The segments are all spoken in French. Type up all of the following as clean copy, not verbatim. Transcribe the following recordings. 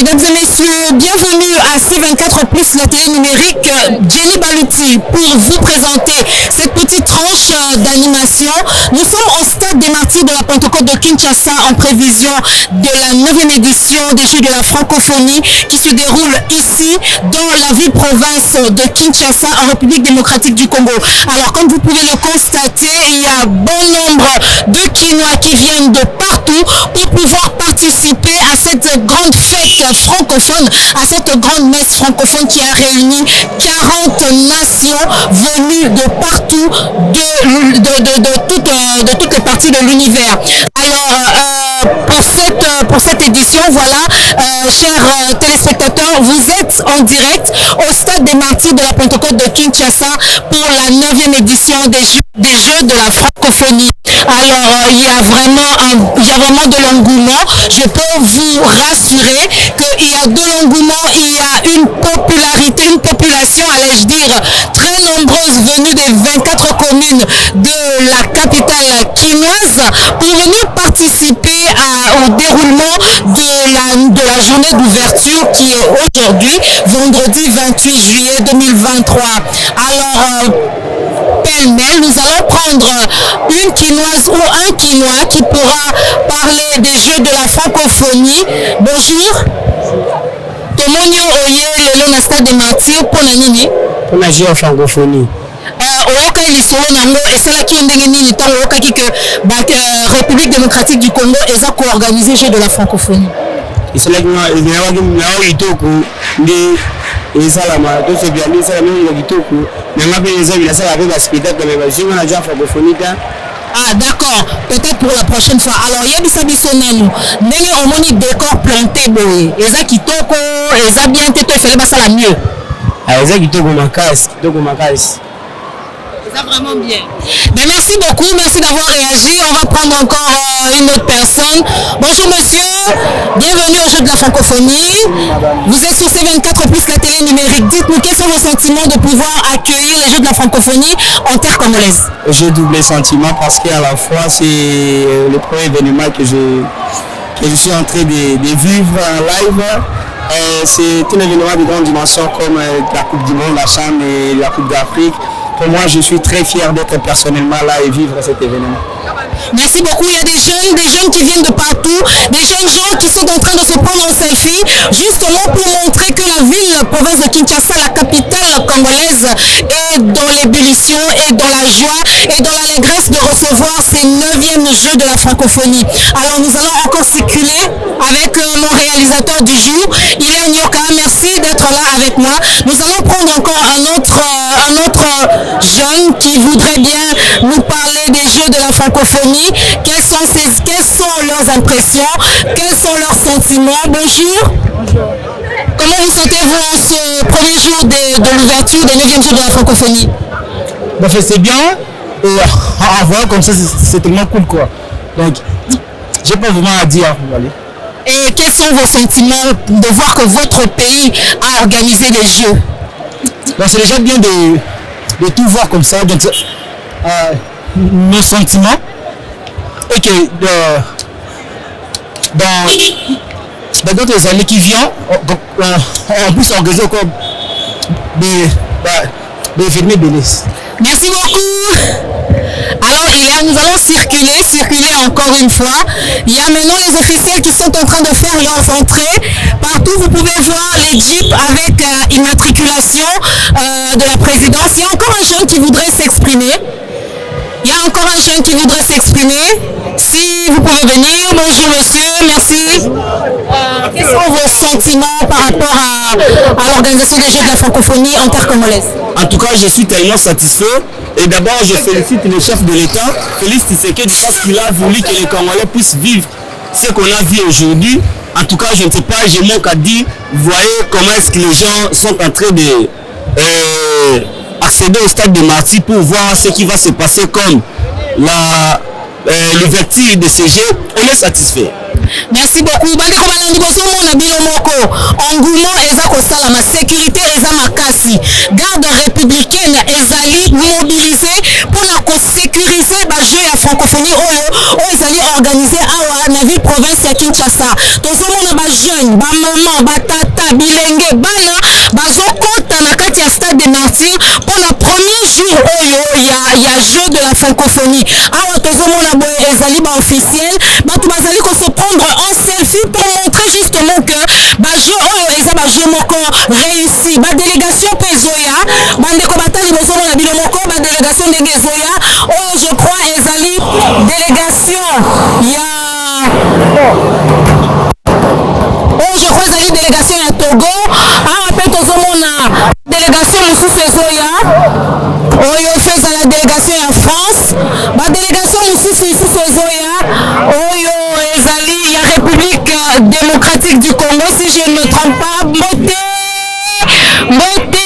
Mesdames et messieurs, bienvenue à C24 Plus, la télé numérique. Jenny Baluti pour vous présenter cette petite tranche d'animation. Nous sommes au stade des Martyrs de la Pentecôte de Kinshasa en prévision de la 9e édition des Jeux de la francophonie qui se déroule ici dans la ville-province de Kinshasa en République démocratique du Congo. Alors comme vous pouvez le constater, il y a bon nombre de Kinois qui viennent de partout pour pouvoir participer à cette grande fête francophone, à cette grande messe francophone qui a réuni 40 nations venues de partout, de toutes les parties de l'univers. Alors, pour cette édition, voilà, chers téléspectateurs, vous êtes en direct au stade des Martyrs de la Pentecôte de Kinshasa pour la 9e édition des Jeux de la francophonie. Alors, il y a vraiment de l'engouement. Je peux vous rassurer qu'il y a de l'engouement, il y a une population, allais-je dire, très nombreuse venue des 24 communes de la capitale kinoise pour venir participer au déroulement de la journée d'ouverture qui est aujourd'hui, vendredi 28 juillet 2023. Alors, pêle-mêle, nous allons prendre une Kinoise ou un Kinois qui pourra parler des Jeux de la francophonie. Bonjour. Tomonio Oye, le stade des Martyrs pour la nini. Pour la Jeux de la francophonie. Oyoka lisolo nango esalaki ndenge nini ntango oyokaki que République démocratique du Congo eza co-organisé Jeux de la francophonie. Esalaki na kitoko ndi esalama to se bien esalama na kitoko nanga pe eza bilasala avec la spectacle mais bazinga na ja francophonie ta. Ah d'accord, peut-être pour la prochaine fois. Alors yebisa biso nanu ndenge omoni décor planté boye eza kitoko eza bien te to efale basala mieux. Ah eza kitoko makasi. C'est vraiment bien. Mais merci beaucoup, merci d'avoir réagi. On va prendre encore une autre personne. Bonjour monsieur, bienvenue au Jeu de la francophonie. Vous êtes sur C24 Plus, la télé numérique. Dites-nous quels sont vos sentiments de pouvoir accueillir les Jeux de la francophonie en terre congolaise. J'ai doublé sentiment parce qu'à la fois c'est le premier événement que je suis en train de vivre en live. C'est un événement de grande dimension comme la Coupe du Monde, la CHAN et la Coupe d'Afrique. Pour moi, je suis très fier d'être personnellement là et vivre cet événement. Merci beaucoup. Il y a des jeunes qui viennent de partout, des jeunes gens qui sont en train de se prendre en selfie, justement pour montrer que la ville, la province de Kinshasa, la capitale congolaise, est dans l'ébullition et dans la joie et dans l'allégresse de recevoir ces 9e Jeux de la francophonie. Alors nous allons encore circuler avec mon réalisateur du jour. Il est Nyoka. Merci d'être là avec moi. Nous allons prendre encore un autre jeune qui voudrait bien nous parler des Jeux de la francophonie. Quelles sont leurs impressions? Quels sont leurs sentiments? Bonjour. Bonjour. Comment vous sentez-vous en ce premier jour de l'ouverture des 9e Jeux de la francophonie? Bon, c'est bien. En voyant comme ça, c'est tellement cool quoi. Donc, j'ai pas vraiment à dire. Allez. Et quels sont vos sentiments de voir que votre pays a organisé les Jeux? Bon, c'est déjà bien de tout voir comme ça. Donc, nos sentiments et que dans d'autres années qui viennent, on puisse organiser encore des événements bénis. Merci beaucoup. Alors nous allons circuler encore une fois. Il y a maintenant les officiels qui sont en train de faire leurs entrées. Partout vous pouvez voir les jeeps avec immatriculation de la présidence. Il y a encore un jeune qui voudrait s'exprimer. Si vous pouvez venir. Bonjour monsieur, merci. Quels sont vos sentiments par rapport à l'organisation des Jeux de la francophonie en terre congolaise? En tout cas, je suis tellement satisfait. Et d'abord, je félicite le chef de l'État, Félix Tshisekedi, parce qu'il a voulu que les Congolais puissent vivre ce qu'on a vu aujourd'hui. En tout cas, je ne sais pas, j'ai mon qu'à dire. Vous voyez comment est-ce que les gens sont en train de accéder au stade des Martyrs pour voir ce qui va se passer comme l'ouverture de ces Jeux. On est satisfait. Merci beaucoup. Bandeko balandi bozomona bino moko engouement eza kosalama, sécurité eza makasi, garde républicaine ezali mobilisée pour la sécurité valoriser bajeu ya francophonie oyo ezali organisé awa na ville province ya Kinshasa. Tozomona bajeune bamama batata bilenge bana bazokota na kati ya stade de martyr pour le premier jour oyo ya jeu de la francophonie. Awa tozomona boye ezali baofficiel bato bazali se prendre en selfie pour montrer justement que bajeu oyo eza bajeu moko réussi. Badélégation mpe ezoya bandeko batali bozomona bino moko badélégation ndenge ezoya oyo je crois ezali délégation ya délégation ya Togo. Awa mpe tozomona délégation mosusu ezoya oyo fe ezala délégation ya France. Badélégation mosusu ezoya oyo ezali ya République démocratique du Congo si je ne me trompe pas. Mbote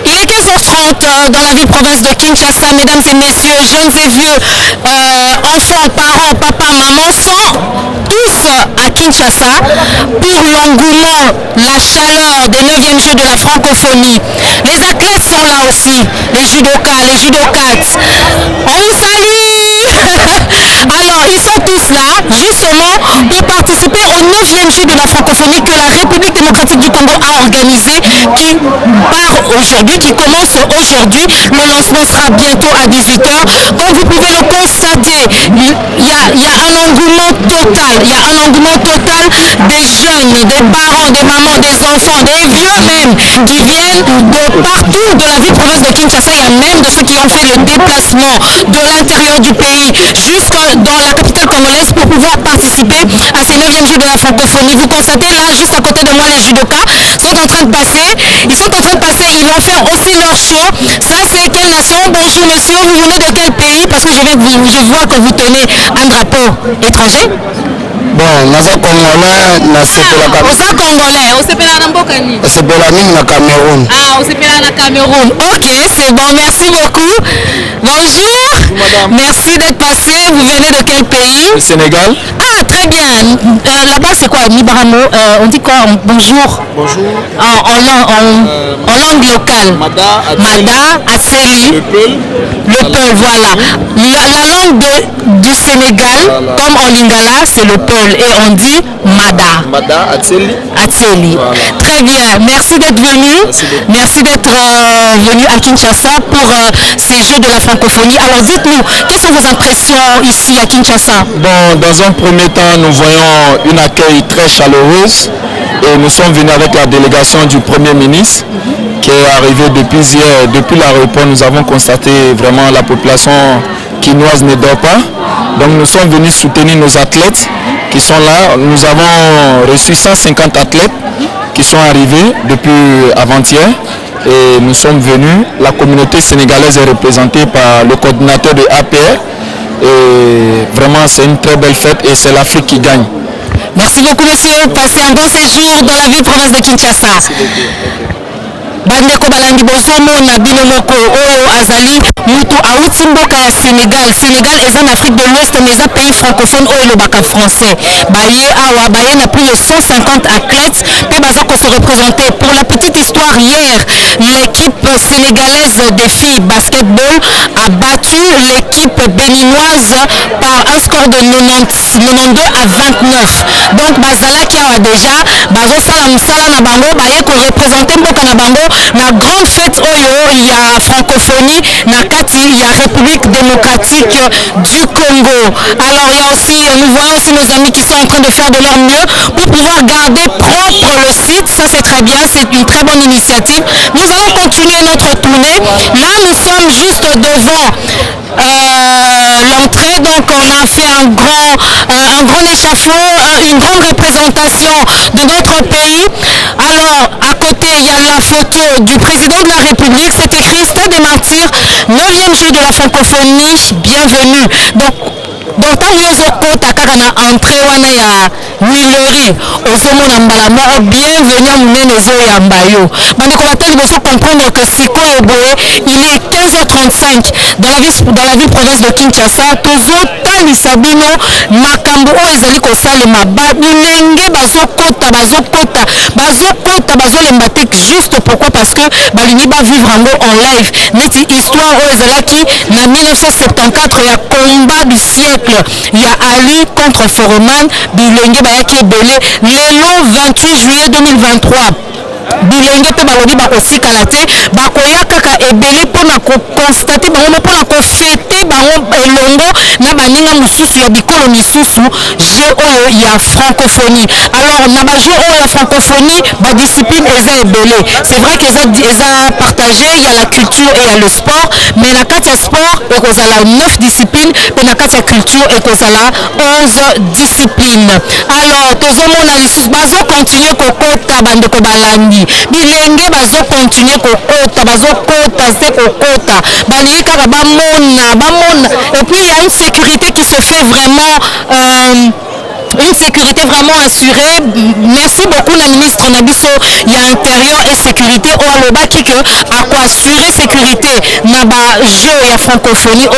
il est 15h30 dans la ville province de Kinshasa, mesdames et messieurs, jeunes et vieux, enfants, parents, papa, maman, sont tous à Kinshasa pour l'engouement, la chaleur des 9e Jeux de la francophonie. Les athlètes sont là aussi, les judokas, les judokates. On vous salue. Alors, ils sont tous là, justement, pour participer au 9e Jeu de la francophonie que la République démocratique du Congo a organisé, qui part aujourd'hui, qui commence aujourd'hui. Le lancement sera bientôt à 18h. Comme vous pouvez le constater, il y a un engouement total. Il y a un engouement total des jeunes, des parents, des mamans, des enfants, des vieux même, qui viennent de partout de la ville province de Kinshasa. Il y a même de ceux qui ont fait le déplacement de l'intérieur du pays jusque dans la capitale congolaise pour pouvoir participer à ces 9e Jeux de la francophonie. Vous constatez là, juste à côté de moi, les judokas sont en train de passer. Ils sont en train de passer, ils vont faire aussi leur show. Ça, c'est quelle nation? Bonjour monsieur, vous venez de quel pays? Parce que je vois que vous tenez un drapeau étranger. Bon, naza congolais, na sepela oza congolais, osepela na mboka nini? Osepela mingi na Cameroun. Ah, osepela na Cameroun. Ok, c'est bon, merci beaucoup. Bonjour. Madame. Merci d'être passé. Vous venez de quel pays? Le Sénégal. Ah, très bien. Là-bas, c'est quoi? Nibaramo, on dit quoi? Bonjour. Bonjour. En langue locale. Mada, Atseli. Le Peul. Le Peul, voilà. La langue du Sénégal, voilà. Comme en lingala, c'est le Peul. Et on dit Mada. Mada, Atseli. Atseli. Voilà. Très bien. Merci d'être venu. Merci d'être venu à Kinshasa pour ces Jeux de la francophonie. Alors dites-nous, quelles sont vos impressions ici à Kinshasa? Bon, dans un premier temps, nous voyons une accueil très chaleureuse et nous sommes venus avec la délégation du Premier ministre qui est arrivé depuis hier. Depuis l'aéroport, nous avons constaté vraiment la population quinoise ne dort pas. Donc nous sommes venus soutenir nos athlètes qui sont là. Nous avons reçu 150 athlètes qui sont arrivés depuis avant-hier. Et nous sommes venus, la communauté sénégalaise est représentée par le coordinateur de APR et vraiment c'est une très belle fête et c'est l'Afrique qui gagne. Merci beaucoup monsieur, passez un bon séjour dans la ville province de Kinshasa. bandeko balandi bozomona bino moko oyo azali mutu auti mboka ya Sénégal. Sénégal eza na Afrique de l'Ouest mais eza pays francophone oyo elobaka français. Baye awa baye na plus de 150 athlètes pe baza ko se représenter. Pour la petite histoire, hier l'équipe sénégalaise des filles basketball a battu l'équipe béninoise par un score de 92 à 29. Donc bazalaki awa déjà bazosala musala na bango baye ko représenter mboka na bango na grande fête oyo ya francophonie na kati ya République démocratique du Congo. Alors là aussi nous voyons aussi nos amis qui sont en train de faire de leur mieux pour pouvoir garder propre le site. Ça c'est très bien, c'est une très bonne initiative. Nous allons continuer notre tournée. Là nous sommes juste devant l'entrée, donc on a fait un grand échafaud, une grande représentation de notre pays. Alors à côté il y a la photo du président de la République, c'est écrit Stade des Martyrs, 9e Jeu de la francophonie, bienvenue. Donc tant que kaka na entrée wana Willery ozomona mbala moko bienvenue munene ezoyamba yo bandeko batali bozo comprendre que sikoyo boye il est 15h35 dans la ville province de Kinshasa tozotalisa bino makambo oyo ezali kosalema bilenge bazokota bazolemba te juste pourquoi parce que balingi bavivre yango en live neti histoire oyo ezalaki na 1974 ya combat du siècle ya Ali contre Foreman bilenge bayaki ebele lelo 28 juillet 2023 bilenge mpe balobi bakosikala te bakoya kaka ebele mpona kokonstate bango mpona kofete bango elongo na baninga mosusu ya bikolo misusu jeu oyo ya francophonie. Alors na bajeu oyo ya francophonie badiscipline eza ebele, c'est vrai que eza partagé, il y a la culture et il y a le sport, mais na kati ya sport ekozala 9 disciplines mpe na kati ya culture ekozala 11 disciplines. Alors tozomona lisusu bazokontinue kokota bandeko balandi bilenge bazokontinue kokota se kokota balingi kaka bamona et puis il y a une sécurité qui se fait vraiment une sécurité vraiment assurée. Merci beaucoup la ministre Nabiso, il y a intérieur et sécurité au alobaki que à quoi assurer sécurité naba jeu et francophonie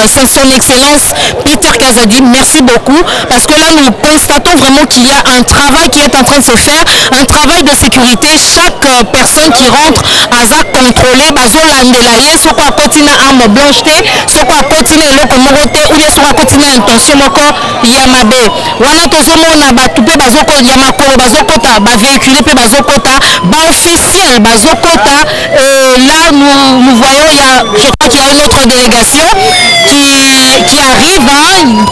c'est son excellence Peter Kazadi. Merci beaucoup parce que là nous constatons vraiment qu'il y a un travail qui est en train de se faire, un travail de sécurité. Chaque personne qui rentre a contrôlé bazolandela ye soko akotina arme blanche te, soko akotina eloko moko te ou bien soko akotina intention moko ya mabe. Wana tozomona bato mpe bazokota makolo bazokota bavéhicule mpe bazokota baofficiel bazokota. Là nous voyons je crois qu'il y a une autre délégation qui arrive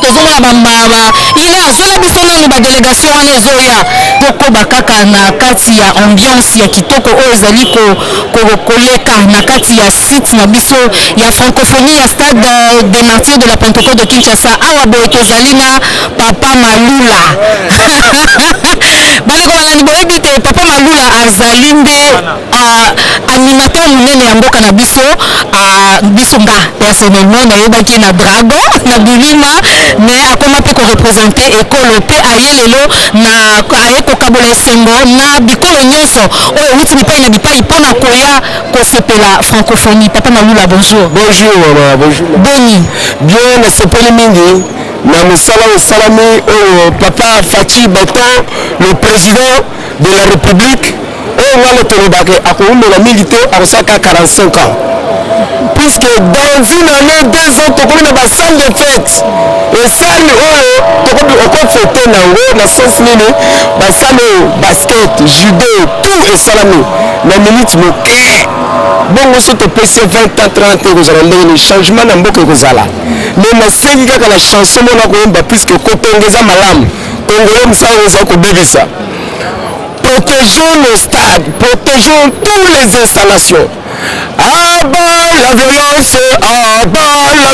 tozomona il est azoya biso nanu badélégation wana ezoya tokoba kaka na kati ya ambiance ya kitoko oyo ezali koleka na kati ya site na biso ya francophonie ya stade des martyrs de la Pentecôte de Kinshasa. Awa boye tozali na Papa Malula bandeko balandi boyebi te Papa Malula azali nde animateur monene ya mboka na biso nga personnellement nayebaki na Dragon na Bilima mais akoma mpe korepresente ekolo mpe aye lelo aye kokabola esengo na bikolo nyonso oyo wuti bipai na bipai mpona koya kosepela francophonie. Papa Malula, bonjour. Bonjour mama, bonjour. Boni. Bien, nasepeli mingi na mosala osalami oyo Papa Fachi Beton, le président de la République oyo ngalo tolobake akoumela mingi te akosaka 45 ans. Puisque dans une année, 2 ans, tu as une salle de fête. Et salle, tu as fêté dans sens nini, la salle basket, judo, tout est salami. La minute me crée. Bon, aussi, tu peux 20 ans, 30 ans, vous avez le changement dans beaucoup de choses. Mais ma série, la chanson, puisque Kotongeza Malam, Tongolem Sao Kobebisa. Protégeons nos stades, protégeons toutes les installations. Abat la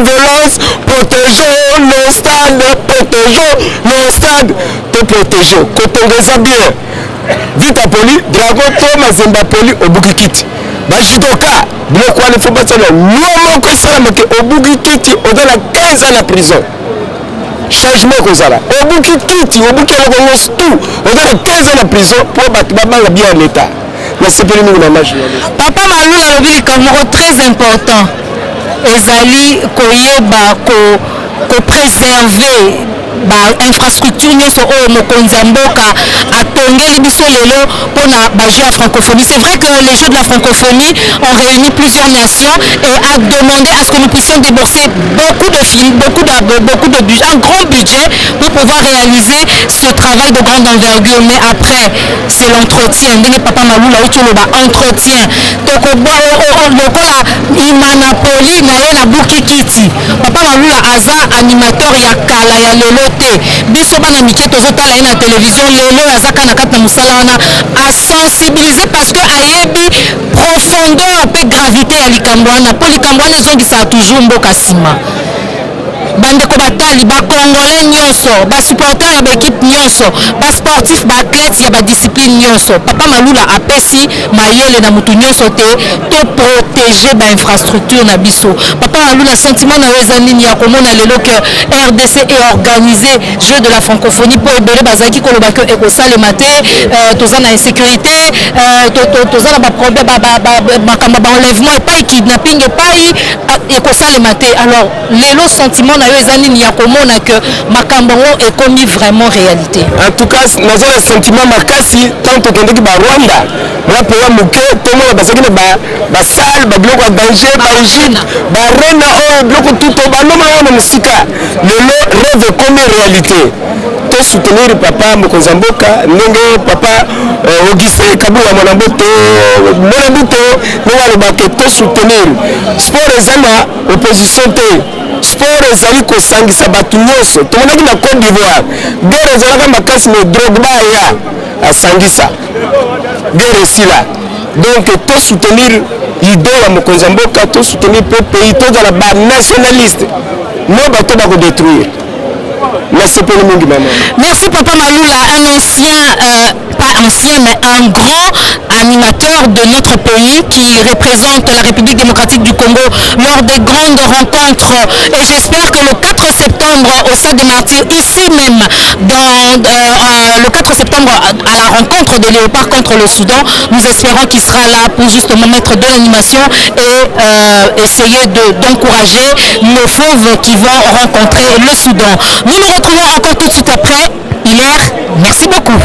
violence, protégeons nos stades, te protégeons. Kotongeza bien. Vita Poli, Dragon Thomas Zemba Poli, Obukikiti. Bajidoka, Bloko il faut battre le moment que ça m'a Obukikiti, on donne 15 ans la prison. Changement comme ça là. Obukikiti, Obukikiti, tout, on donne 15 ans la prison pour battre bien l'état. Papa Malou alobi likambo très important ezali koyeba ko préserver infrastructure nyonso oyo mokonzi ya mboka atongeli biso lelo mpona bajeux ya francophonie. C'est vrai que les jeux de la francophonie ont réuni plusieurs nations et a demandé à ce que nous puissions débourser beaucoup de films, beaucoup de budget, un grand budget pour pouvoir réaliser ce travail de grande envergure. Mais après, c'est l'entretien. Ndenge Papa Malula utoloba entretien. Lokola imanapoli na ye na Bukikiti. Papa Malula aza animateur ya kala ya lelo te. Biso bana mike tozotala ye na télévision lelo azaka na kati na mosala wana a sensibiliser parce que ayebi profondeur pe gravité ya likambo wana po likambo wana ezongisa toujours mboka nsima. bandeko batali bacongolais nyonso basupporter ya baéquipe nyonso basportif baathlète ya badiscipline nyonso papa malula apesi mayele na mutu nyonso te to protéger bainfrastructure na biso papa malula sentiment na yo eza nini ya komona lelo ke RDC est organisé jeu de la francophonie mpo ebele bazalaki koloba ke ekosalema te toza na insécurité toza na baproblème makambo baenlèvement epai kidnapping epai ekosalema te alors lelo sentiment na yo eza nini ya komona ke makambo ngo ekomi vraiment réalité en tout cas naza na sentiment makasi tant tokendeki barwanda mwa mpenza moke tomona bazalaki na basale babiloko ya danger baegypte barena oyo biloko tuto banoma wana mosika lelo rêve ekomi réalité to soutenir papa mokonzi ya mboka ndenge papa Auguste Kabula mwana mboto ndenge alobake to soutenir sport eza na opposition te sport ezali kosangisa bato nyonso tomonaki na Côte d'Ivoire guerre ezalaka makasi me Drogba ya asangisa guerre esila donc to soutenir idée ya mokonzi ya mboka to soutenir pe pays tozala banationaliste no bato bakodétruire nasepeli mingi mama. Merci papa Malula, un ancien pas ancien mais un grand animateur de notre pays qui représente la République démocratique du Congo lors des grandes rencontres et j'espère que le 4 septembre au Stade des Martyrs ici même dans le 4 septembre à la rencontre des léopards contre le Soudan, nous espérons qu'il sera là pour justement mettre de l'animation et essayer d'encourager nos fauves qui vont rencontrer le Soudan. Nous nous retrouvons encore tout de suite après. Hilaire, merci beaucoup.